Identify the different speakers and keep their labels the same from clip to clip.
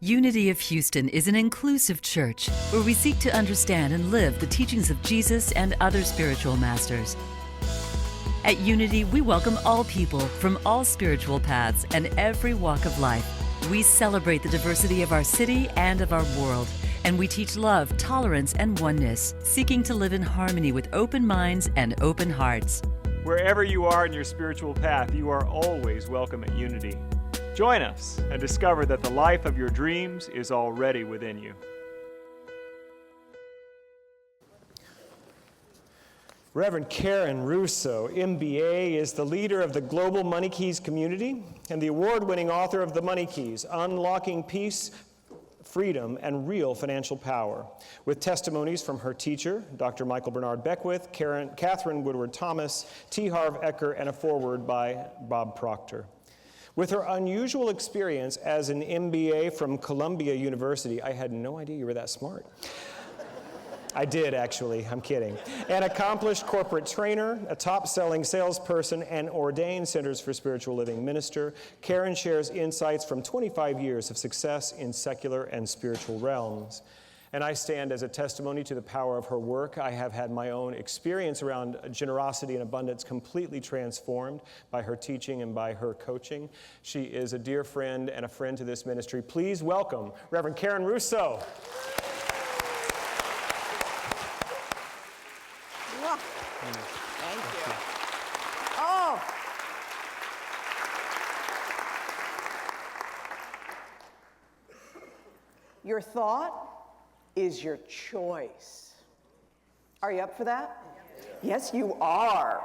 Speaker 1: Unity of Houston is an inclusive church where we seek to understand and live the teachings of Jesus and other spiritual masters. At Unity, we welcome all people from all spiritual paths and every walk of life. We celebrate the diversity of our city and of our world, and we teach love, tolerance, and oneness, seeking to live in harmony with open minds and open hearts.
Speaker 2: Wherever you are in your spiritual path, you are always welcome at Unity. Join us and discover that the life of your dreams is already within you. Reverend Karen Russo, MBA, is the leader of the Global Money Keys community and the award-winning author of The Money Keys, Unlocking Peace, Freedom, and Real Financial Power, with testimonies from her teacher, Dr. Michael Bernard Beckwith, Catherine Woodward Thomas, T. Harv Eker, and a foreword by Bob Proctor. With her unusual experience as an MBA from Columbia University, I had no idea you were that smart. I did, actually. I'm kidding. An accomplished corporate trainer, a top-selling salesperson, and ordained Centers for Spiritual Living minister, Karen shares insights from 25 years of success in secular and spiritual realms. And I stand as a testimony to the power of her work. I have had my own experience around generosity and abundance completely transformed by her teaching and by her coaching. She is a dear friend and a friend to this ministry. Please welcome Reverend Karen Russo.
Speaker 3: Thank you. Oh. Your thought is your choice. Are you up for that? Yes, you are.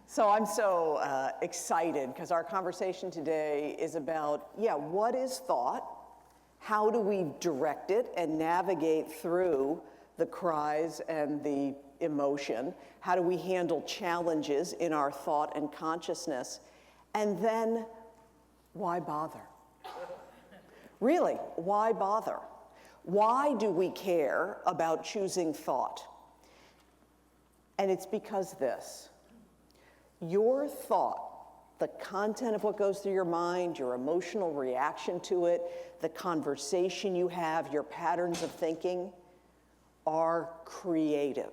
Speaker 3: So I'm so excited because our conversation today is about, what is thought? How do we direct it and navigate through the cries and the emotion? How do we handle challenges in our thought and consciousness? And then, why bother? Really, why bother? Why do we care about choosing thought? And it's because your thought, the content of what goes through your mind, your emotional reaction to it, the conversation you have, your patterns of thinking, are creative.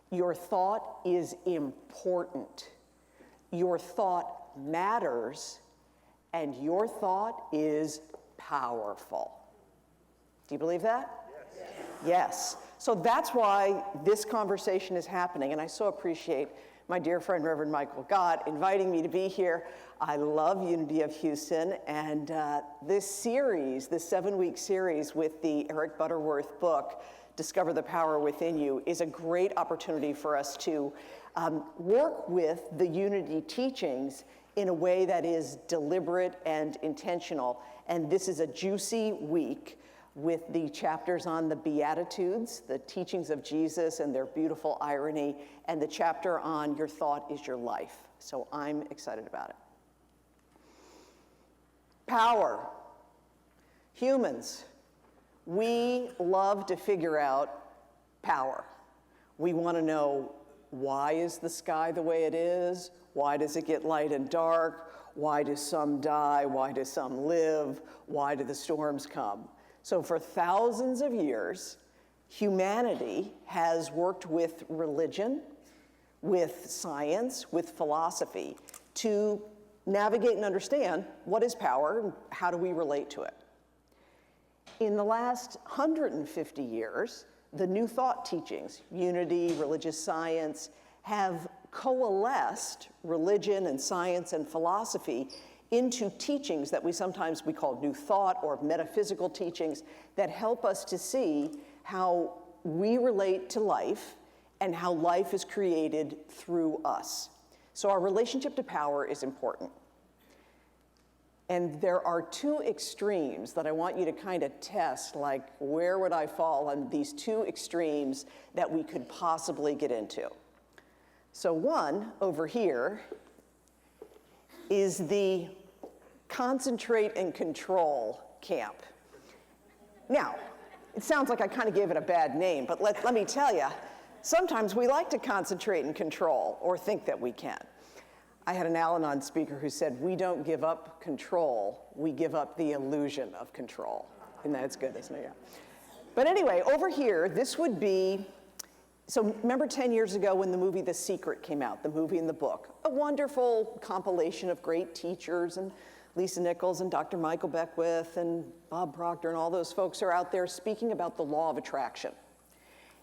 Speaker 3: Your thought is important. Your thought matters, and your thought is powerful. Do you believe that? Yes. So that's why this conversation is happening, and I so appreciate my dear friend Reverend Michael Gott inviting me to be here. I love Unity of Houston, and this series, this 7-week series with the Eric Butterworth book, Discover the Power Within You, is a great opportunity for us to work with the Unity teachings in a way that is deliberate and intentional. And this is a juicy week with the chapters on the Beatitudes, the teachings of Jesus and their beautiful irony, and the chapter on your thought is your life. So I'm excited about it. Power. Humans, we love to figure out power. We want to know, why is the sky the way it is? Why does it get light and dark? Why do some die? Why do some live? Why do the storms come? So for thousands of years, humanity has worked with religion, with science, with philosophy to navigate and understand what is power and how do we relate to it. In the last 150 years, the New Thought teachings, unity, religious science, have coalesced religion and science and philosophy into teachings that we call New Thought or metaphysical teachings that help us to see how we relate to life and how life is created through us. So our relationship to power is important. And there are two extremes that I want you to kind of test, like where would I fall on these two extremes that we could possibly get into. So one over here is the concentrate and control camp. Now, it sounds like I kind of gave it a bad name, but let me tell you, sometimes we like to concentrate and control or think that we can. I had an Al-Anon speaker who said, we don't give up control, we give up the illusion of control. And that's good, isn't it? Yeah. But anyway, over here, this would be, so remember 10 years ago when the movie The Secret came out, the movie and the book, a wonderful compilation of great teachers, and Lisa Nichols and Dr. Michael Beckwith and Bob Proctor and all those folks are out there speaking about the law of attraction.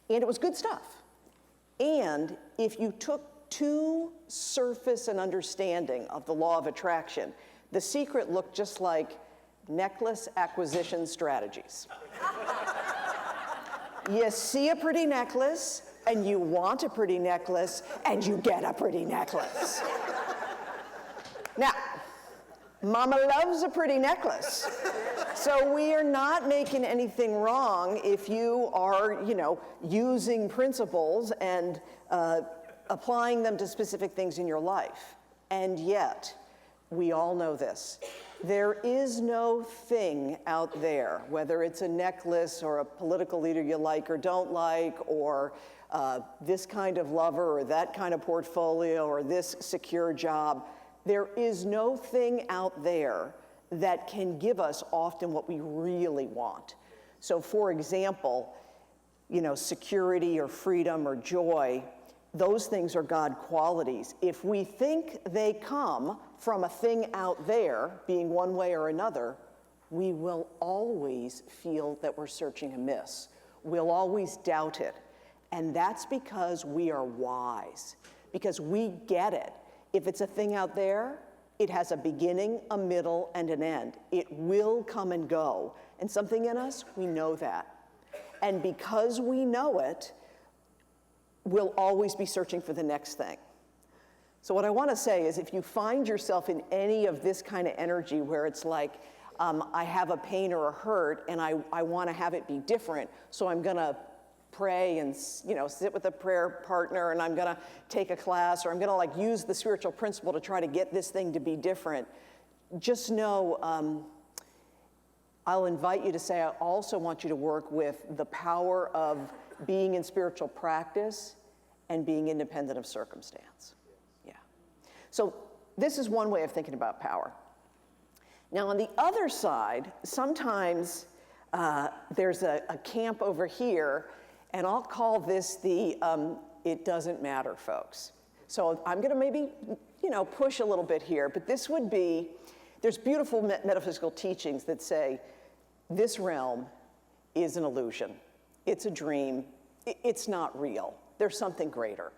Speaker 3: And it was good stuff. And if you took too surface an understanding of the law of attraction, The Secret looked just like necklace acquisition strategies. You see a pretty necklace, and you want a pretty necklace, and you get a pretty necklace. Now, Mama loves a pretty necklace. So we are not making anything wrong if you are, using principles and applying them to specific things in your life. And yet, we all know this. There is no thing out there, whether it's a necklace or a political leader you like or don't like, or this kind of lover or that kind of portfolio or this secure job. There is no thing out there that can give us often what we really want. So for example, security or freedom or joy, those things are God qualities. If we think they come from a thing out there, being one way or another, we will always feel that we're searching amiss. We'll always doubt it. And that's because we are wise, because we get it. If it's a thing out there, it has a beginning, a middle, and an end. It will come and go. And something in us, we know that. And because we know it, we'll always be searching for the next thing. So what I want to say is if you find yourself in any of this kind of energy where it's like, I have a pain or a hurt and I want to have it be different, so I'm going to pray and sit with a prayer partner, and I'm going to take a class, or I'm going to use the spiritual principle to try to get this thing to be different, just know I'll invite you to say, I also want you to work with the power of being in spiritual practice and being independent of circumstance. Yeah. So this is one way of thinking about power. Now on the other side, sometimes there's a camp over here, and I'll call this the it doesn't matter folks. So I'm going to maybe push a little bit here, but this would be, there's beautiful metaphysical teachings that say this realm is an illusion. It's a dream. It's not real. There's something greater.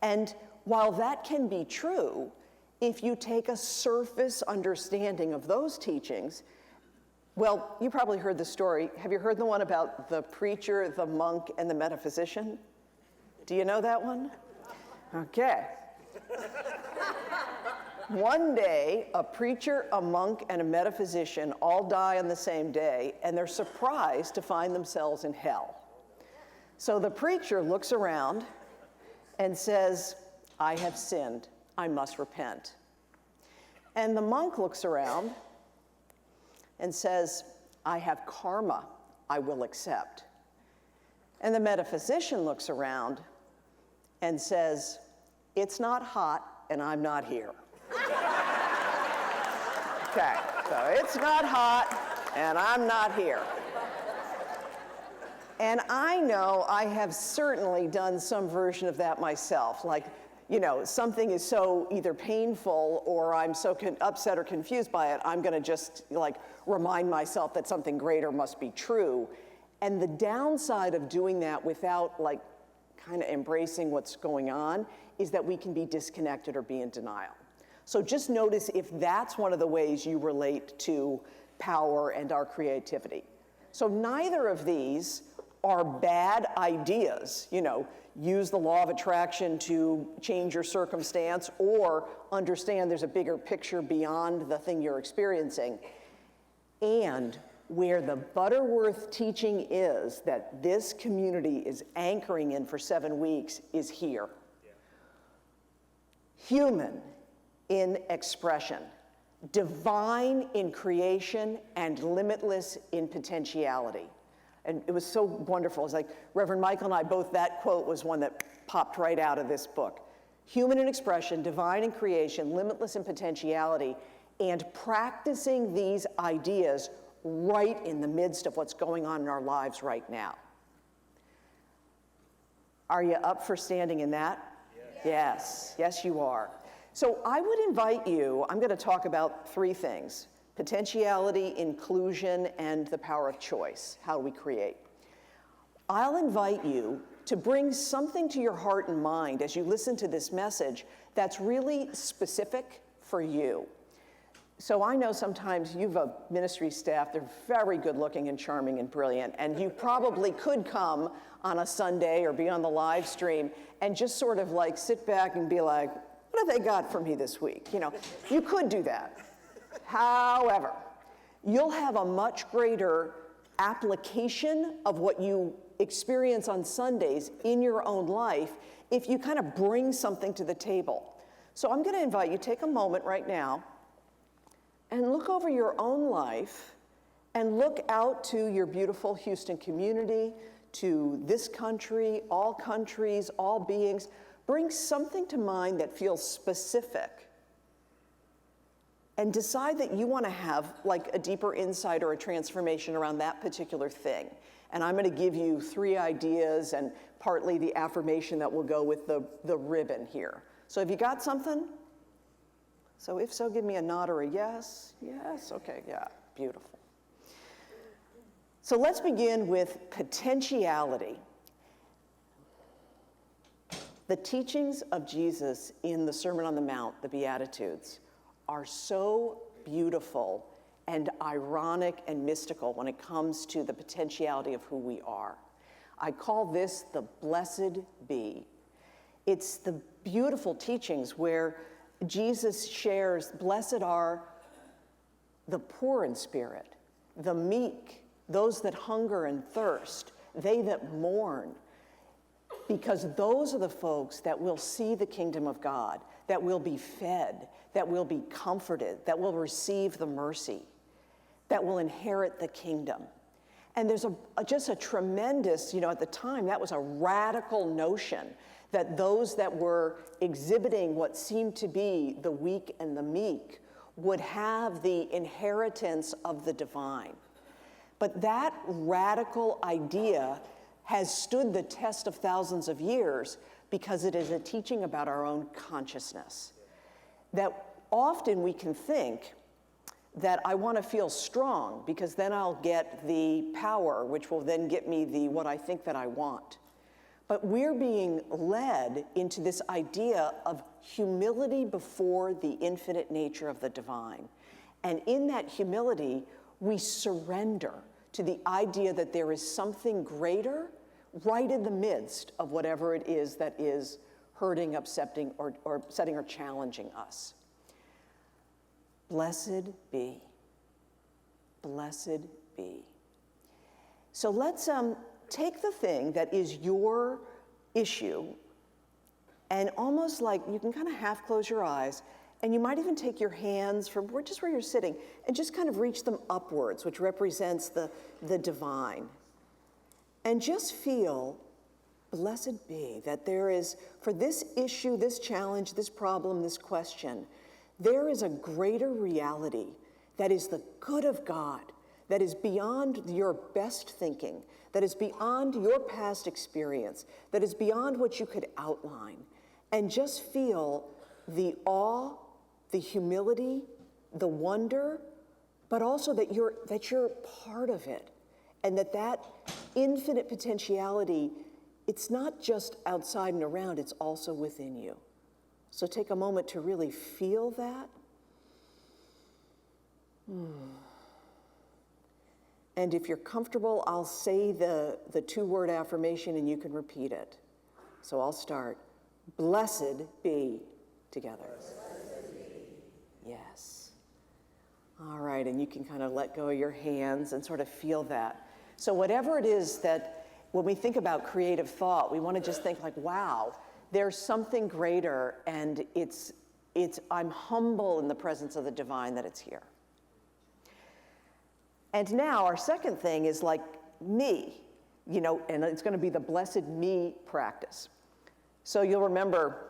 Speaker 3: And while that can be true, if you take a surface understanding of those teachings, well, you probably heard the story. Have you heard the one about the preacher, the monk, and the metaphysician? Do you know that one? Okay. One day, a preacher, a monk, and a metaphysician all die on the same day, and they're surprised to find themselves in hell. So the preacher looks around and says, I have sinned. I must repent. And the monk looks around and says, I have karma I will accept. And the metaphysician looks around and says, it's not hot and I'm not here. Okay, so it's not hot and I'm not here. And I know I have certainly done some version of that myself. Something is so either painful or I'm so upset or confused by it, I'm going to just remind myself that something greater must be true. And the downside of doing that without kind of embracing what's going on is that we can be disconnected or be in denial. So just notice if that's one of the ways you relate to power and our creativity. So neither of these are bad ideas, use the law of attraction to change your circumstance or understand there's a bigger picture beyond the thing you're experiencing. And where the Butterworth teaching is that this community is anchoring in for 7 weeks is here. Yeah. Human in expression, divine in creation, and limitless in potentiality. And it was so wonderful. It's like Reverend Michael and I both, that quote was one that popped right out of this book. human in expression, divine in creation, limitless in potentiality, and practicing these ideas right in the midst of what's going on in our lives right now. Are you up for standing in that? Yes. Yes, you are. So I would invite you, I'm going to talk about three things: potentiality, inclusion, and the power of choice. How do we create? I'll invite you to bring something to your heart and mind as you listen to this message that's really specific for you. So I know sometimes you've a ministry staff, they're very good looking and charming and brilliant, and you probably could come on a Sunday or be on the live stream and just sort of like sit back and be like, what have they got for me this week? You know, you could do that. However, you'll have a much greater application of what you experience on Sundays in your own life if you kind of bring something to the table. So I'm going to invite you, take a moment right now and look over your own life and look out to your beautiful Houston community, to this country, all beings. Bring something to mind that feels specific and decide that you want to have like a deeper insight or a transformation around that particular thing. And I'm going to give you 3 ideas and partly the affirmation that will go with the ribbon here. So have you got something? So if so, give me a nod or a yes. Yes, okay, yeah, beautiful. So let's begin with potentiality. The teachings of Jesus in the Sermon on the Mount, the Beatitudes, are so beautiful and ironic and mystical when it comes to the potentiality of who we are. I call this the blessed be. It's the beautiful teachings where Jesus shares, blessed are the poor in spirit, the meek, those that hunger and thirst, they that mourn, because those are the folks that will see the kingdom of God, that will be fed, that will be comforted, that will receive the mercy, that will inherit the kingdom. And there's just a tremendous, at the time, that was a radical notion that those that were exhibiting what seemed to be the weak and the meek would have the inheritance of the divine. But that radical idea has stood the test of thousands of years because it is a teaching about our own consciousness. That often we can think that I want to feel strong because then I'll get the power, which will then get me what I think that I want. But we're being led into this idea of humility before the infinite nature of the divine. And in that humility, we surrender to the idea that there is something greater right in the midst of whatever it is that is hurting, upsetting, or upsetting or challenging us. Blessed be. Blessed be. So let's take the thing that is your issue and almost like you can kind of half close your eyes, and you might even take your hands from just where you're sitting and just kind of reach them upwards, which represents the divine. And just feel, blessed be, that there is, for this issue, this challenge, this problem, this question, there is a greater reality that is the good of God, that is beyond your best thinking, that is beyond your past experience, that is beyond what you could outline. And just feel the awe, the humility, the wonder, but also that you're part of it. And that infinite potentiality, it's not just outside and around, it's also within you. So take a moment to really feel that. And if you're comfortable, I'll say the 2-word affirmation and you can repeat it. So I'll start. Blessed be together. Blessed be. Yes. All right, and you can kind of let go of your hands and sort of feel that. So whatever it is that when we think about creative thought, we want to just think like, wow, there's something greater, and I'm humble in the presence of the divine that it's here. And now our second thing is like me, and it's going to be the blessed me practice. So you'll remember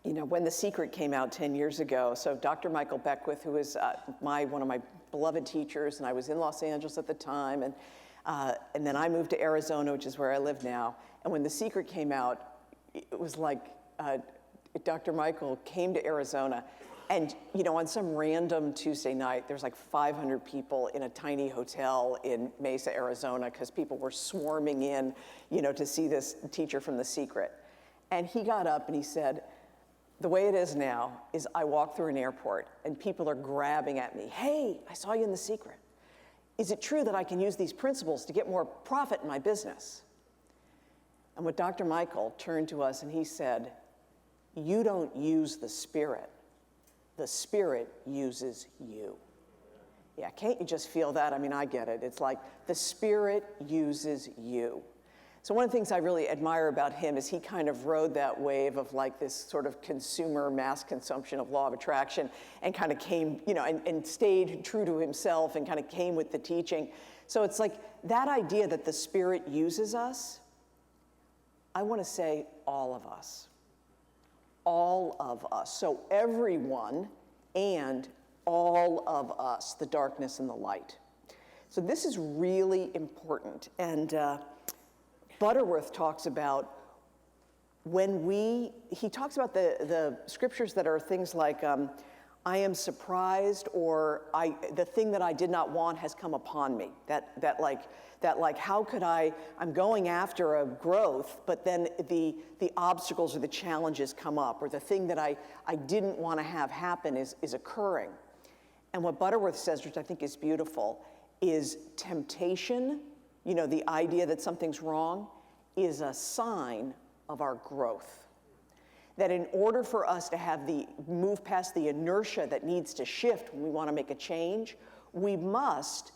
Speaker 3: you know, when The Secret came out 10 years ago, so Dr. Michael Beckwith, who is one of my beloved teachers, and I was in Los Angeles at the time, and then I moved to Arizona, which is where I live now. And when The Secret came out, it was like Dr. Michael came to Arizona, and you know, on some random Tuesday night, there's like 500 people in a tiny hotel in Mesa, Arizona, because people were swarming in, you know, to see this teacher from The Secret. And he got up and he said, the way it is now is I walk through an airport and people are grabbing at me. Hey, I saw you in The Secret. Is it true that I can use these principles to get more profit in my business? And what Dr. Michael turned to us and he said, you don't use the Spirit uses you. Yeah, can't you just feel that? I mean, I get it. It's like the Spirit uses you. So one of the things I really admire about him is he kind of rode that wave of like this sort of consumer mass consumption of law of attraction and kind of came, you know, and stayed true to himself and kind of came with the teaching. So it's like that idea that the Spirit uses us, I want to say all of us. All of us. So everyone and all of us, the darkness and the light. So this is really important. And Butterworth talks about he talks about the scriptures that are things like, I am surprised, or the thing that I did not want has come upon me. That like, how could I'm going after a growth, but then the obstacles or the challenges come up, or the thing that I didn't want to have happen is occurring. And what Butterworth says, which I think is beautiful, is temptation, you know, the idea that something's wrong, is a sign of our growth. That in order for us to move past the inertia that needs to shift when we want to make a change, we must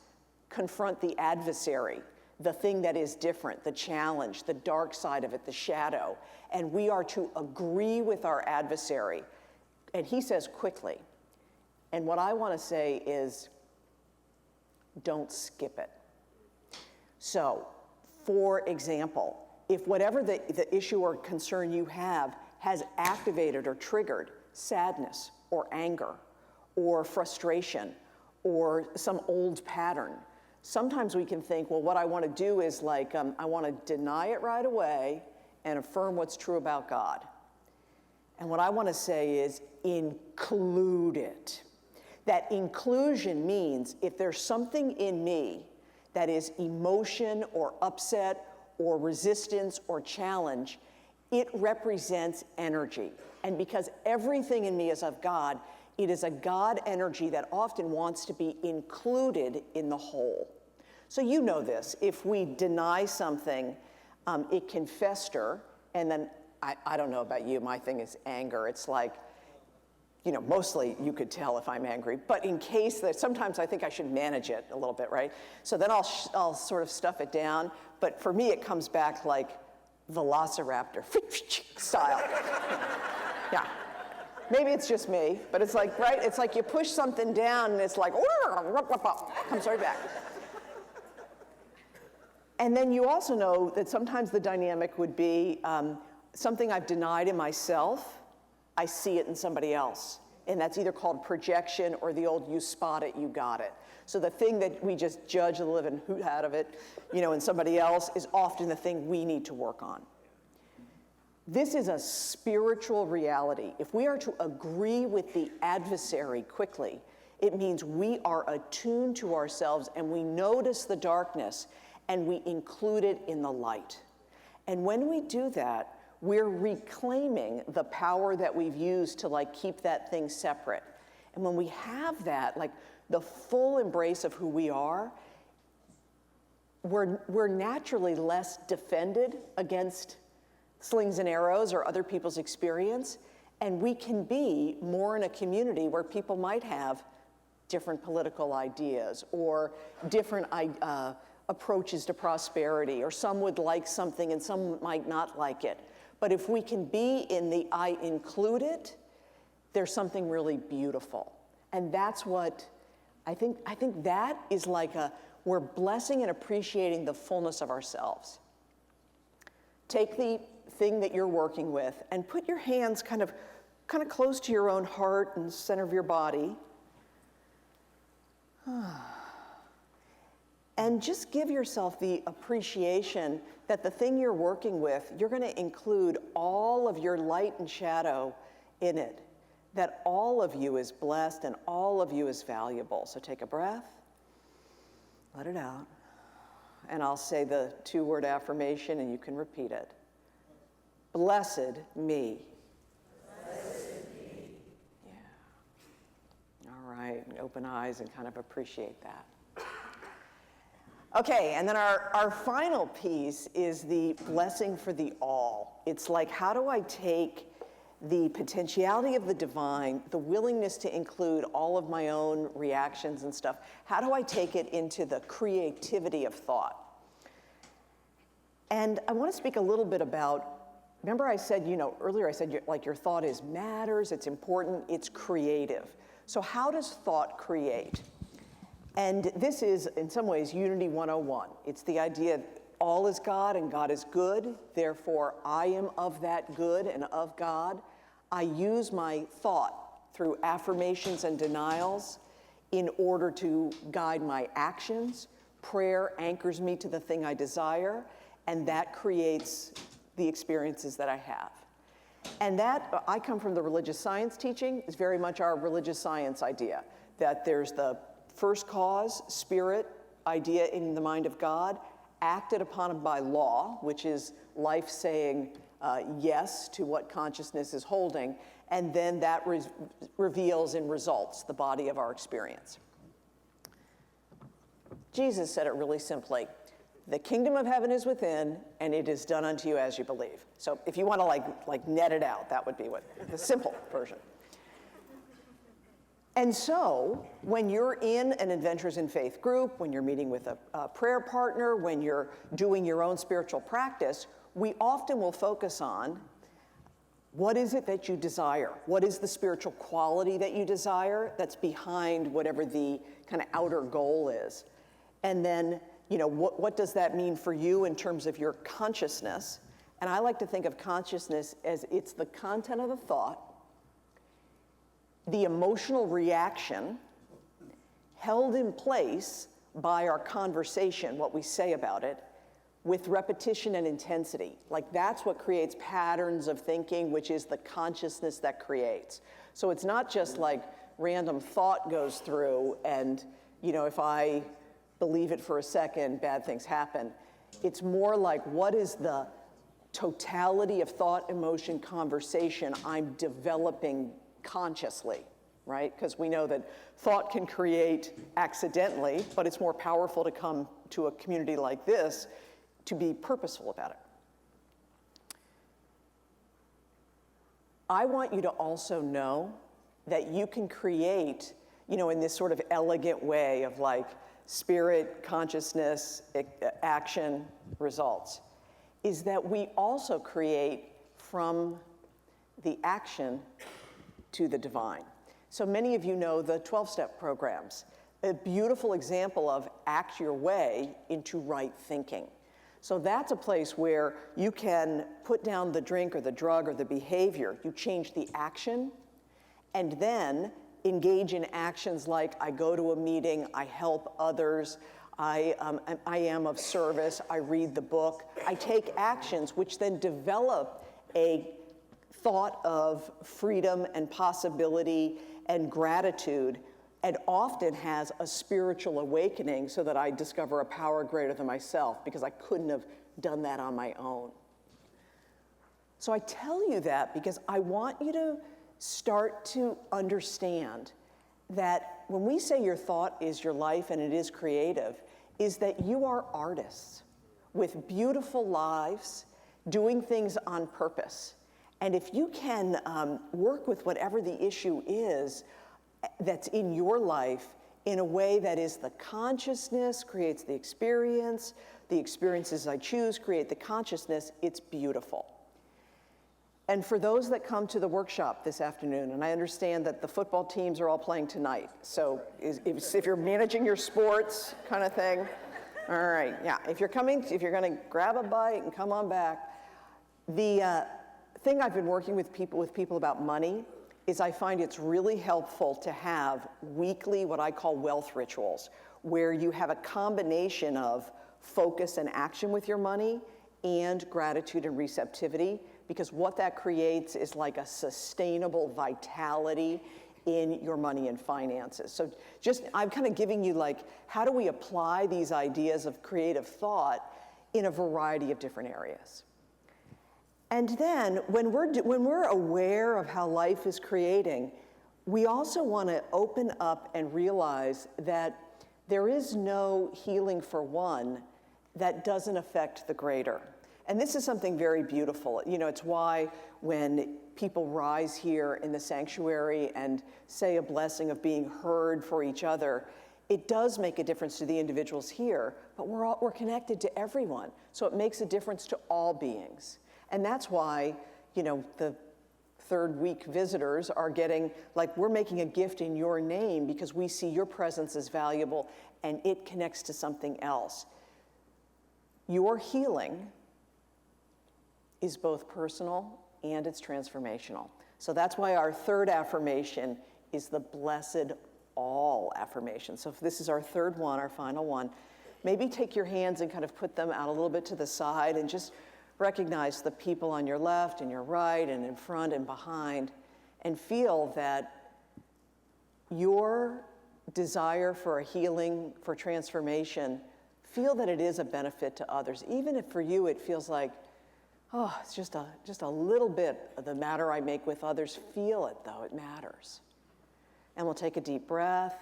Speaker 3: confront the adversary, the thing that is different, the challenge, the dark side of it, the shadow. And we are to agree with our adversary. And he says quickly. And what I want to say is, don't skip it. So, for example, if whatever the issue or concern you have has activated or triggered sadness or anger or frustration or some old pattern, sometimes we can think, well, what I want to do is like, I want to deny it right away and affirm what's true about God. And what I want to say is include it. That inclusion means if there's something in me that is emotion or upset or resistance or challenge, it represents energy. And because everything in me is of God, it is a God energy that often wants to be included in the whole. So you know this. If we deny something, it can fester. And then, I don't know about you, my thing is anger. It's like, you know, mostly you could tell if I'm angry. But in case that, sometimes I think I should manage it a little bit, right? So then I'll sort of stuff it down. But for me, it comes back like Velociraptor style. Yeah. Maybe it's just me, but it's like, right? It's like you push something down and it's like, comes right back. And then you also know that sometimes the dynamic would be something I've denied in myself, I see it in somebody else. And that's either called projection or the old you spot it, you got it. So the thing that we just judge the living hoot out of it, you know, in somebody else is often the thing we need to work on. This is a spiritual reality. If we are to agree with the adversary quickly, it means we are attuned to ourselves and we notice the darkness and we include it in the light. And when we do that, we're reclaiming the power that we've used to like keep that thing separate. And when we have that, like the full embrace of who we are, we're naturally less defended against slings and arrows or other people's experience. And we can be more in a community where people might have different political ideas or different approaches to prosperity, or some would like something and some might not like it. But if we can be in the I include it, there's something really beautiful. And that's what I think that is like we're blessing and appreciating the fullness of ourselves. Take the thing that you're working with and put your hands kind of kind of close to your own heart and center of your body. And just give yourself the appreciation that the thing you're working with, you're going to include all of your light and shadow in it, that all of you is blessed and all of you is valuable. So take a breath, let it out, and I'll say the 2-word affirmation and you can repeat it. Blessed me. Blessed me. Yeah. All right, and open eyes and kind of appreciate that. Okay, and then our final piece is the blessing for the all. It's like, how do I take the potentiality of the divine, the willingness to include all of my own reactions and stuff, how do I take it into the creativity of thought? And I want to speak a little bit about, remember I said, earlier I said, your thought matters, it's important, it's creative. So how does thought create? And this is, in some ways, Unity 101. It's the idea all is God and God is good, therefore I am of that good and of God. I use my thought through affirmations and denials in order to guide my actions. Prayer anchors me to the thing I desire, and that creates the experiences that I have. And that, I come from the religious science teaching, is very much our religious science idea, that there's the first cause, spirit, idea in the mind of God, acted upon by law, which is life saying yes to what consciousness is holding, and then that reveals in results the body of our experience. Jesus said it really simply, the kingdom of heaven is within, and it is done unto you as you believe. So if you want to like net it out, that would be what the simple version. And so, when you're in an Adventures in Faith group, when you're meeting with a prayer partner, when you're doing your own spiritual practice, we often will focus on what is it that you desire? What is the spiritual quality that you desire that's behind whatever the kind of outer goal is? And then, what does that mean for you in terms of your consciousness? And I like to think of consciousness as it's the content of the thought, the emotional reaction held in place by our conversation, what we say about it, with repetition and intensity. Like that's what creates patterns of thinking, which is the consciousness that creates. So it's not just like random thought goes through and, if I believe it for a second, bad things happen. It's more like, what is the totality of thought, emotion, conversation I'm developing consciously, right? Because we know that thought can create accidentally, but it's more powerful to come to a community like this to be purposeful about it. I want you to also know that you can create, in this sort of elegant way of like spirit, consciousness, action, results, is that we also create from the action to the divine. So many of you know the 12-step programs, a beautiful example of act your way into right thinking. So that's a place where you can put down the drink or the drug or the behavior, you change the action, and then engage in actions like I go to a meeting, I help others, I am of service, I read the book. I take actions which then develop a thought of freedom and possibility and gratitude, and often has a spiritual awakening so that I discover a power greater than myself because I couldn't have done that on my own. So I tell you that because I want you to start to understand that when we say your thought is your life and it is creative, is that you are artists with beautiful lives doing things on purpose. And if you can work with whatever the issue is that's in your life in a way that is the consciousness creates the experiences I choose create the consciousness, it's beautiful. And for those that come to the workshop this afternoon, and I understand that the football teams are all playing tonight, so if you're managing your sports kind of thing, all right, yeah. If you're going to grab a bite and come on back, the thing I've been working with people about money is I find it's really helpful to have weekly, what I call wealth rituals, where you have a combination of focus and action with your money and gratitude and receptivity, because what that creates is like a sustainable vitality in your money and finances. So I'm kind of giving you like, how do we apply these ideas of creative thought in a variety of different areas? And then when we're aware of how life is creating, we also want to open up and realize that there is no healing for one that doesn't affect the greater. And this is something very beautiful. You know, it's why when people rise here in the sanctuary and say a blessing of being heard for each other, it does make a difference to the individuals here, but we're connected to everyone. So it makes a difference to all beings. And that's why, you know, the third week visitors are getting, like, we're making a gift in your name because we see your presence as valuable and it connects to something else. Your healing is both personal and it's transformational. So that's why our third affirmation is the blessed all affirmation. So if this is our third one, our final one, maybe take your hands and kind of put them out a little bit to the side and just recognize the people on your left and your right and in front and behind, and feel that your desire for a healing, for transformation, feel that it is a benefit to others. Even if for you it feels like, oh, it's just a little bit of the matter I make with others. Feel it, though, it matters. And we'll take a deep breath,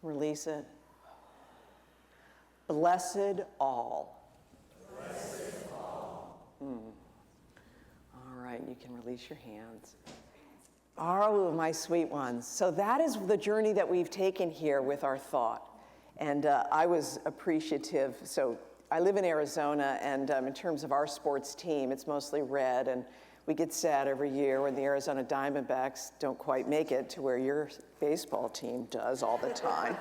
Speaker 3: release it. Blessed all. All right, you can release your hands. Oh, my sweet ones. So that is the journey that we've taken here with our thought. And I was appreciative. So I live in Arizona, and in terms of our sports team, it's mostly red, and we get sad every year when the Arizona Diamondbacks don't quite make it to where your baseball team does all the time.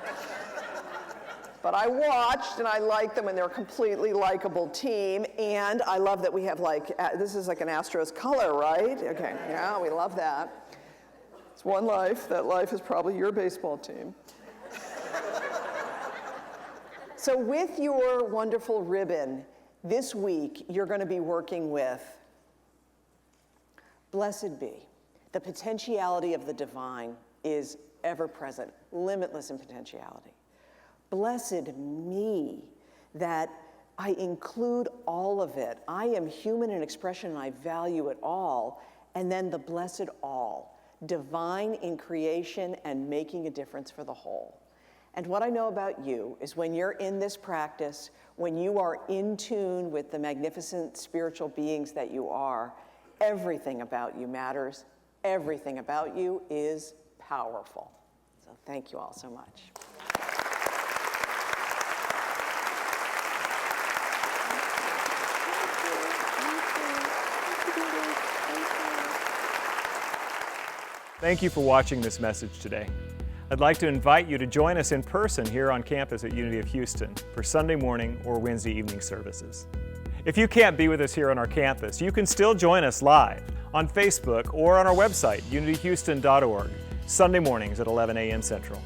Speaker 3: But I watched, and I like them, and they're a completely likable team, and I love that we have, like, this is like an Astros color, right? Okay, yeah, we love that. It's one life. That life is probably your baseball team. So with your wonderful ribbon, this week, you're going to be working with Blessed be. The potentiality of the divine is ever present, limitless in potentiality. Blessed me, that I include all of it. I am human in expression and I value it all. And then the blessed all, divine in creation and making a difference for the whole. And what I know about you is when you're in this practice, when you are in tune with the magnificent spiritual beings that you are, everything about you matters. Everything about you is powerful. So thank you all so much.
Speaker 2: Thank you for watching this message today. I'd like to invite you to join us in person here on campus at Unity of Houston for Sunday morning or Wednesday evening services. If you can't be with us here on our campus, you can still join us live on Facebook or on our website, unityhouston.org, Sunday mornings at 11 a.m. Central.